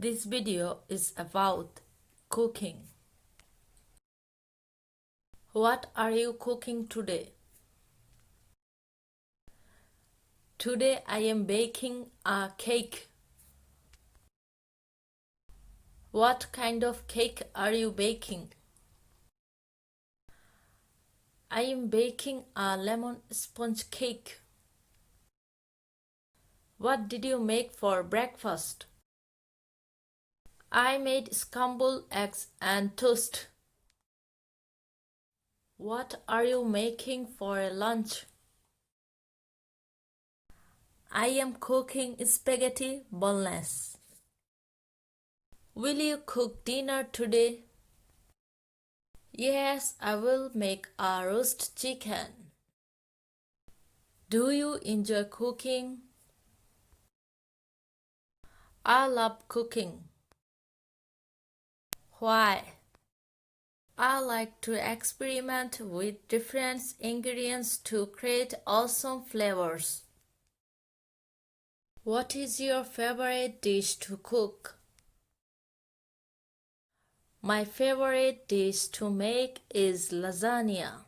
This video is about cooking. What are you cooking today? Today I am baking a cake. What kind of cake are you baking? I am baking a lemon sponge cake. What did you make for breakfast? I made scrambled eggs and toast. What are you making for lunch? I am cooking spaghetti bolognese. Will you cook dinner today? Yes, I will make a roast chicken. Do you enjoy cooking? I love cooking. Why? I like to experiment with different ingredients to create awesome flavors. What is your favorite dish to cook? My favorite dish to make is lasagna.